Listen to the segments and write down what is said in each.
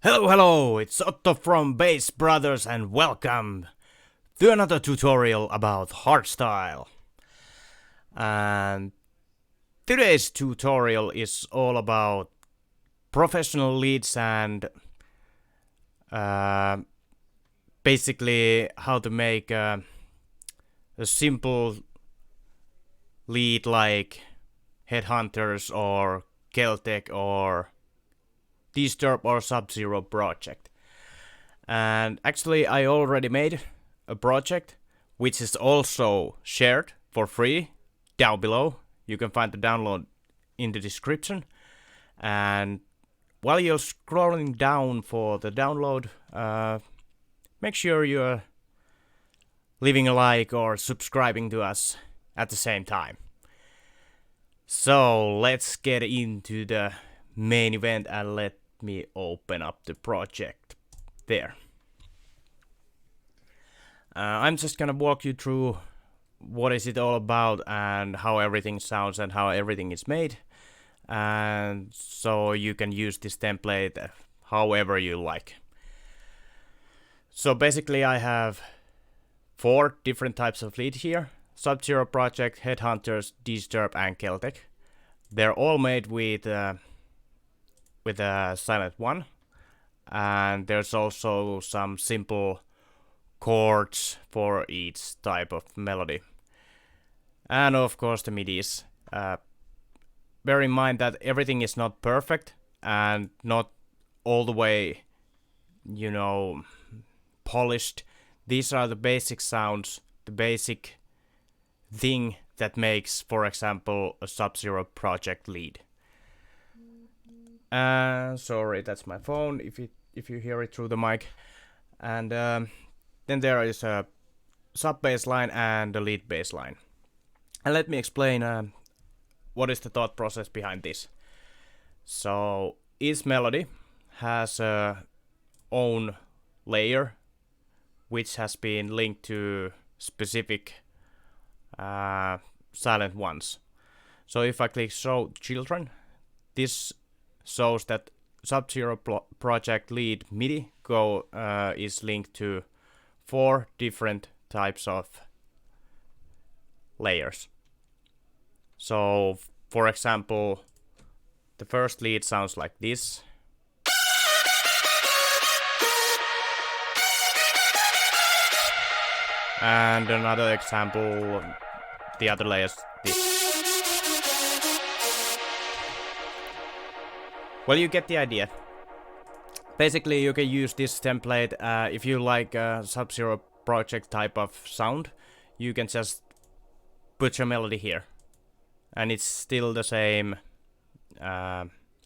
Hello, it's Otto from Brotherz and welcome to another tutorial about Hardstyle. And today's tutorial is all about professional leads and basically how to make a simple lead like Headhunterz or KELTEK or D-Sturb or Sub-Zero project. And actually I already made a project which is also shared for free down below. You can find the download in the description. And while you're scrolling down for the download, make sure you're leaving a like or subscribing to us at the same time. So let's get into the main event and let me open up the project there. I'm just gonna walk you through what is it all about and how everything sounds and how everything is made, and so you can use this template however you like. So basically I have 4 different types of lead here: Sub-Zero project, Headhunterz, D-Sturb and KELTEK. They're all made with a silent one, and there's also some simple chords for each type of melody, and of course the MIDIs. Bear in mind that everything is not perfect and not all the way, polished. These are the basic sounds, the basic thing that makes, for example, a Sub-Zero project lead. Sorry, that's my phone if you hear it through the mic. And then there is a sub bass line and a lead bass line. And let me explain what is the thought process behind this. So each melody has a own layer which has been linked to specific silent ones. So if I click show children, this shows that Sub-Zero project lead MIDI is linked to 4 different types of layers. So for example, the first lead sounds like this. And another example, the other layers, this. Well, you get the idea. Basically, you can use this template if you like a Sub-Zero project type of sound. You can just put your melody here, and it's still the same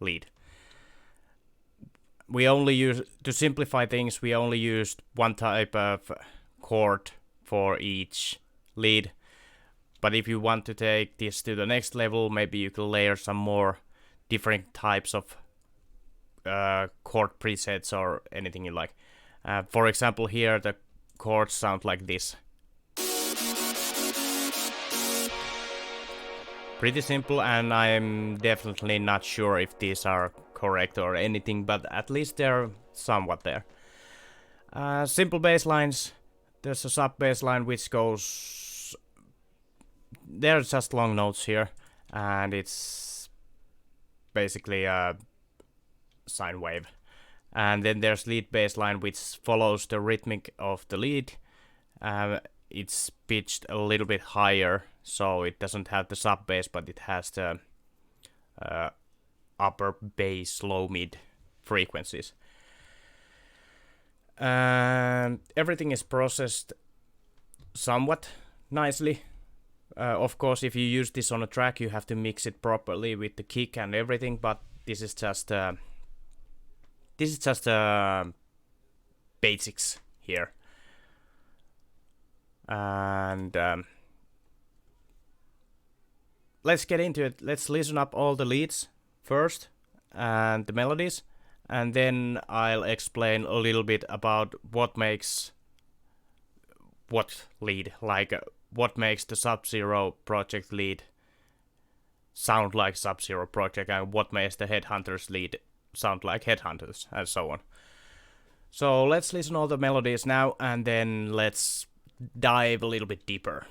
lead. We only use, to simplify things, we only used one type of chord for each lead. But if you want to take this to the next level, maybe you can layer some more different types of chord presets or anything you like. For example, here the chords sound like this. Pretty simple, and I'm definitely not sure if these are correct or anything, but at least they're somewhat there. Simple bass lines. There's a sub bass line which goes... They're just long notes here, and it's basically a sine wave. And then there's lead bass line which follows the rhythmic of the lead. It's pitched a little bit higher, so it doesn't have the sub bass, but it has the upper bass, low mid frequencies. And everything is processed somewhat nicely. Of course, if you use this on a track, you have to mix it properly with the kick and everything, but this is just basics here. And let's get into it. Let's listen up all the leads first and the melodies, and then I'll explain a little bit about what makes what lead, like what makes the Sub-Zero project lead sound like Sub-Zero project, and what makes the Headhunterz lead sound like Headhunters and so on. So let's listen all the melodies now, and then let's dive a little bit deeper.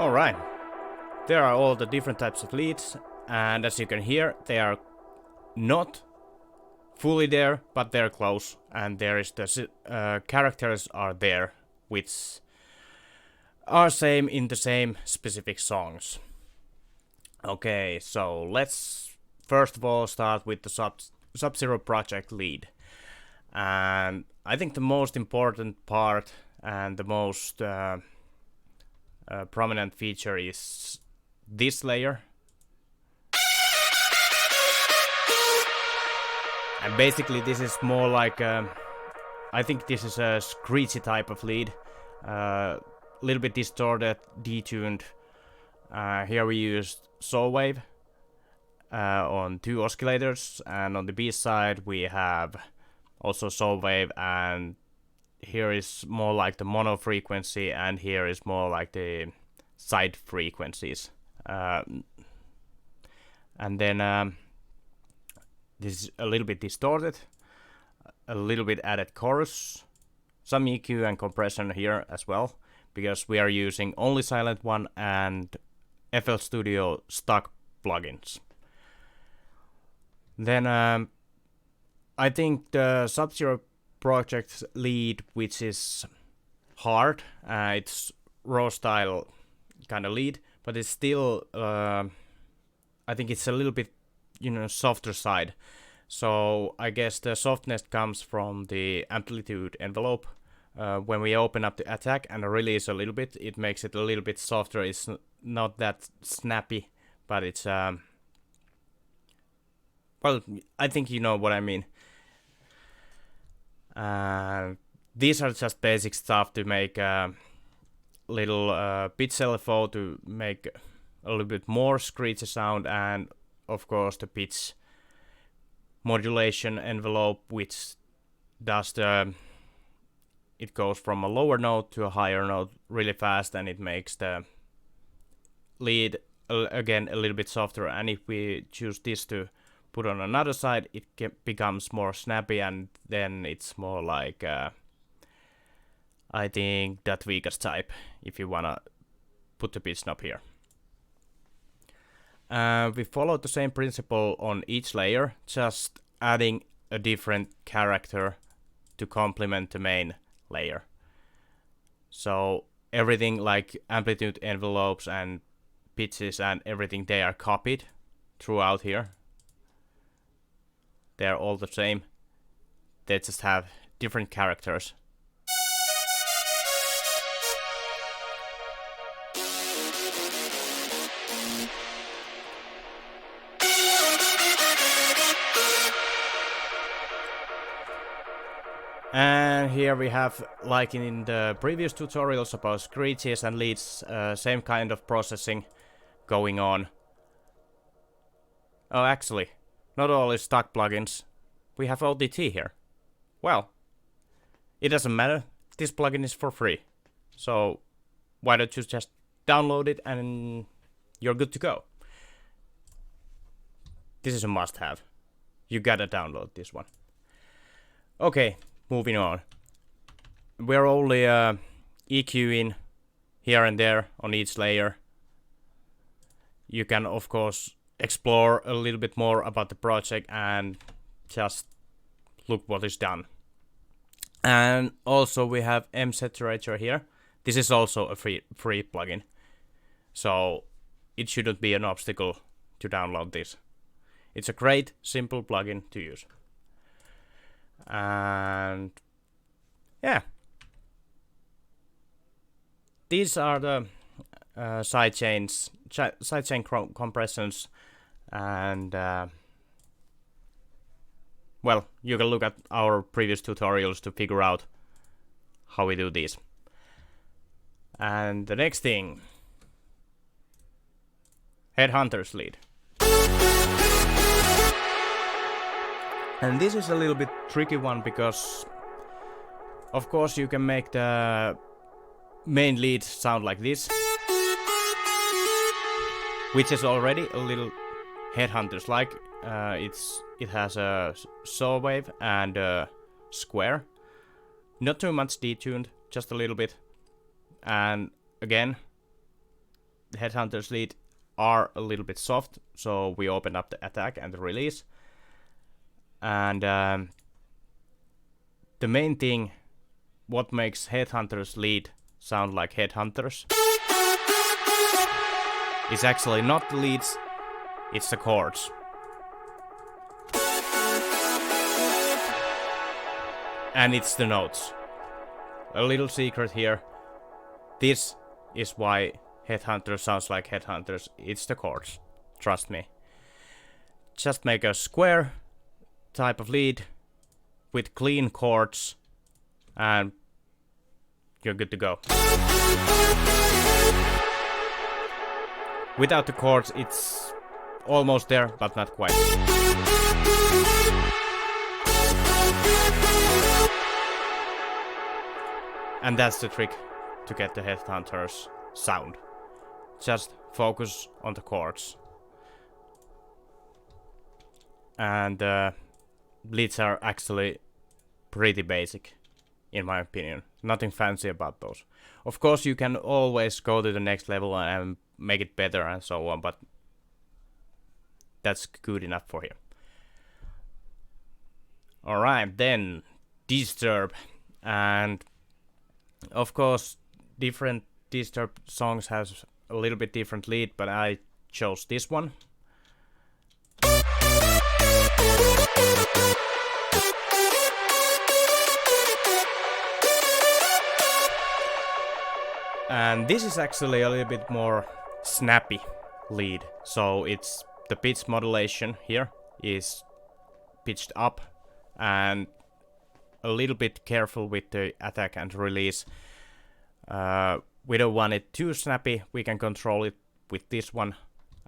Alright, there are all the different types of leads, and as you can hear, they are not fully there, but they're close, and there is the characters are there, which are same in the same specific songs. Okay, so let's first of all start with the Sub-Zero project lead. And I think the most important part and the most prominent feature is this layer. And basically this is more like I think this is a screechy type of lead, little bit distorted, detuned. Here we used saw wave on 2 oscillators, and on the B side we have also saw wave, and here is more like the mono frequency, and here is more like the side frequencies. And then this is a little bit distorted, a little bit added chorus, some EQ and compression here as well, because we are using only Silent One and FL Studio stock plugins. Then I think the Sub-Zero project lead, which is hard, it's raw style kind of lead, but it's still I think it's a little bit, softer side. So I guess the softness comes from the amplitude envelope. When we open up the attack and release a little bit, it makes it a little bit softer. It's not that snappy, but it's well, I think you know what I mean. These are just basic stuff to make a little pitch LFO to make a little bit more screechy sound, and of course the pitch modulation envelope, which does it goes from a lower note to a higher note really fast, and it makes the lead again a little bit softer. And if we choose this to put on another side, it becomes more snappy, and then it's more like I think that weakest type if you wanna put the pitch knob here. We followed the same principle on each layer, just adding a different character to complement the main layer. So everything like amplitude envelopes and pitches and everything, they are copied throughout here. They're all the same. They just have different characters. And here we have, like in the previous tutorials about screeches and leads, same kind of processing going on. Oh, actually, not all is stock plugins. We have ODT here. Well, it doesn't matter. This plugin is for free. So why don't you just download it and you're good to go. This is a must-have. You gotta download this one. Okay, moving on. We're only EQing here and there on each layer. You can, of course, explore a little bit more about the project and just look what is done. And also we have M-Saturator here. This is also a free plugin. So it shouldn't be an obstacle to download this. It's a great, simple plugin to use. And yeah. These are the sidechain compressions, and well, you can look at our previous tutorials to figure out how we do these. And the next thing, Headhunterz lead. And this is a little bit tricky one because, of course, you can make the main lead sound like this, which is already a little Headhunterz like. It has a saw wave and a square, not too much detuned, just a little bit. And again, the Headhunterz lead are a little bit soft, so we open up the attack and the release. And the main thing, what makes Headhunterz lead sound like Headhunterz, is actually not the leads, it's the chords. And it's the notes. A little secret here. This is why Headhunterz sounds like Headhunterz. It's the chords. Trust me. Just make a square type of lead with clean chords and you're good to go. Without the chords, it's almost there, but not quite. And that's the trick to get the Headhunterz sound. Just focus on the chords. And leads are actually pretty basic, in my opinion. Nothing fancy about those. Of course, you can always go to the next level and make it better and so on, but that's good enough for here. Alright, then D-Sturb. And of course, different D-Sturb songs has a little bit different lead, but I chose this one. And this is actually a little bit more snappy lead. So it's the pitch modulation here is pitched up and a little bit careful with the attack and release. We don't want it too snappy. We can control it with this one.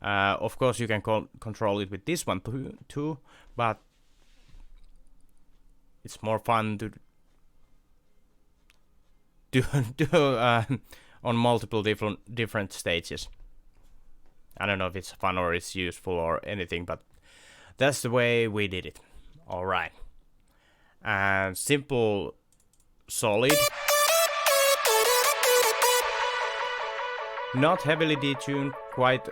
Of course, you can control it with this one too, but it's more fun to do on multiple different stages. I don't know if it's fun or it's useful or anything, but that's the way we did it. All right, and simple, solid, not heavily detuned, quite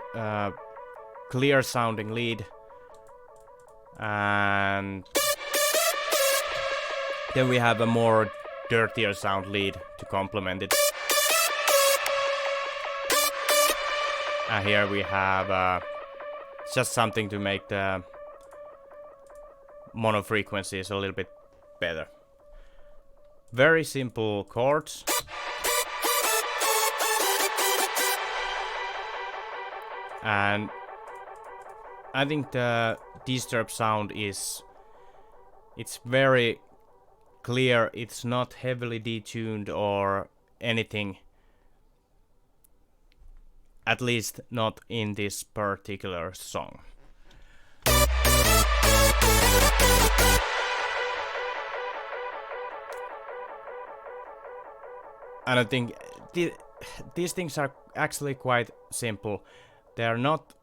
clear sounding lead, and then we have a more dirtier sound lead to complement it. And here we have just something to make the mono frequencies a little bit better. Very simple chords. And I think the D-Sturb sound it's very clear, it's not heavily detuned or anything. At least not in this particular song. And I think these things are actually quite simple. They are not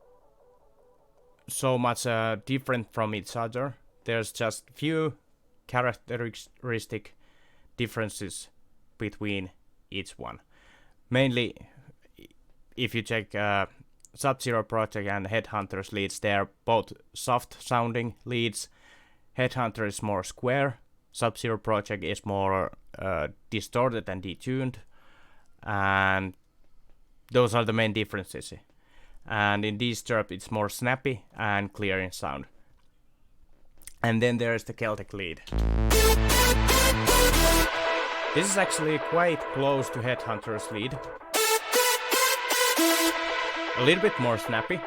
so much different from each other. There's just few characteristic differences between each one. Mainly, if you check Sub-Zero Project and Headhunterz leads, they're both soft sounding leads. Headhunter is more square. Sub-Zero Project is more distorted and detuned, and those are the main differences. And in D-Sturb it's more snappy and clear in sound. And then there's the KELTEK lead. This is actually quite close to Headhunterz lead. A little bit more snappy.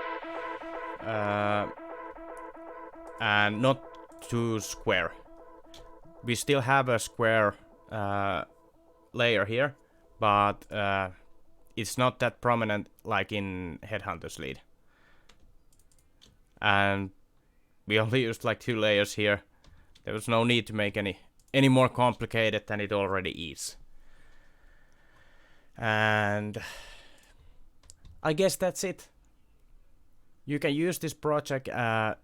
And not too square. We still have a square layer here, but it's not that prominent like in Headhunterz lead. And we only used like 2 layers here. There was no need to make any more complicated than it already is. And I guess that's it. You can use this project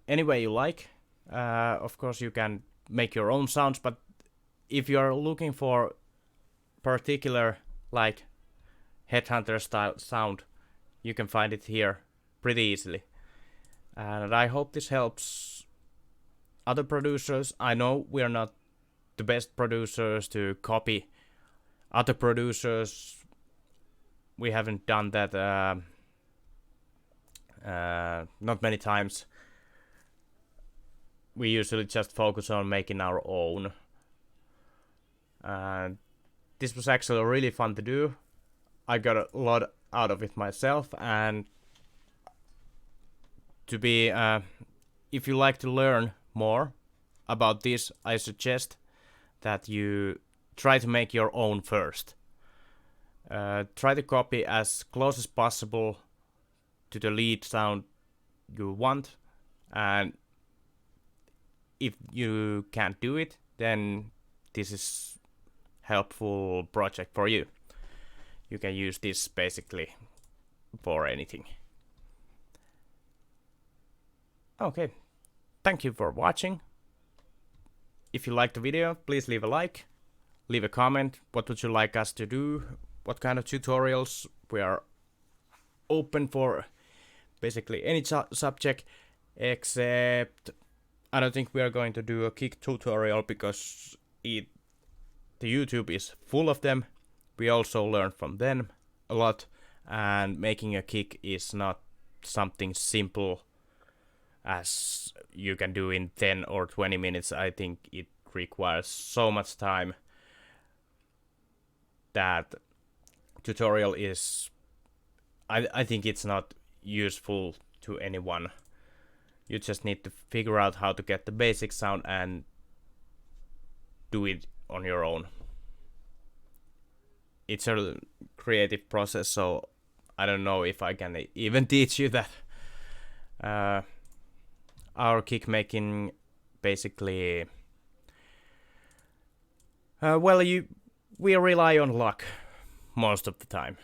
any way you like. Of course you can make your own sounds, but if you are looking for particular like Headhunter style sound, you can find it here pretty easily. And I hope this helps other producers. I know we are not the best producers to copy other producers. We haven't done that not many times. We usually just focus on making our own. And this was actually really fun to do. I got a lot out of it myself, and to be if you like to learn more about this, I suggest that you try to make your own first. Try to copy as close as possible to the lead sound you want, and if you can't do it, then this is helpful project for you. You can use this basically for anything. Okay, thank you for watching. If you liked the video, please leave a like, leave a comment. What would you like us to do? What kind of tutorials? We are open for basically any subject, except I don't think we are going to do a kick tutorial because the YouTube is full of them. We also learn from them a lot, and making a kick is not something simple as you can do in 10 or 20 minutes. I think it requires so much time that tutorial is, I think it's not useful to anyone. You just need to figure out how to get the basic sound and do it on your own. It's a creative process, so I don't know if I can even teach you that. Our kick making basically, we rely on luck most of the time.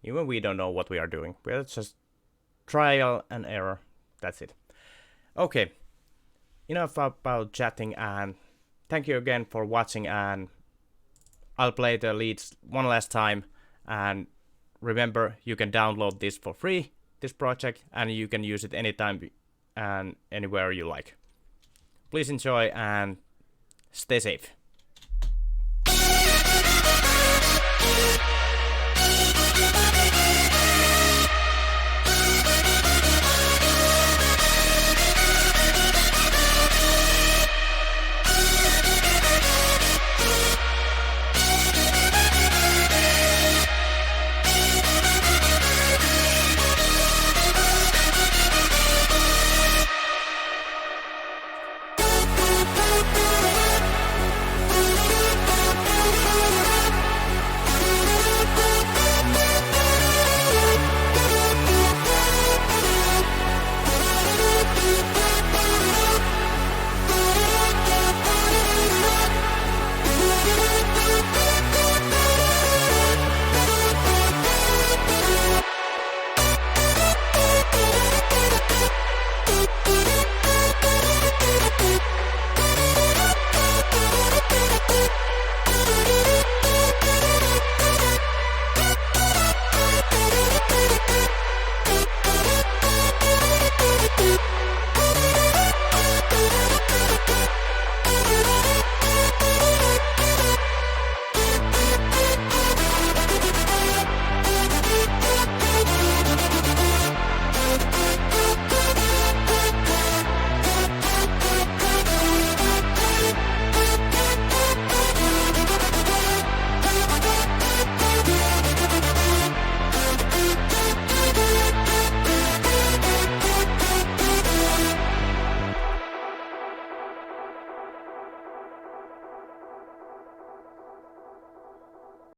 Even we don't know what we are doing. We're just trial and error. That's it. Okay, enough about chatting, and thank you again for watching, and I'll play the leads one last time. And remember, you can download this for free, this project, and you can use it anytime and anywhere you like. Please enjoy and stay safe.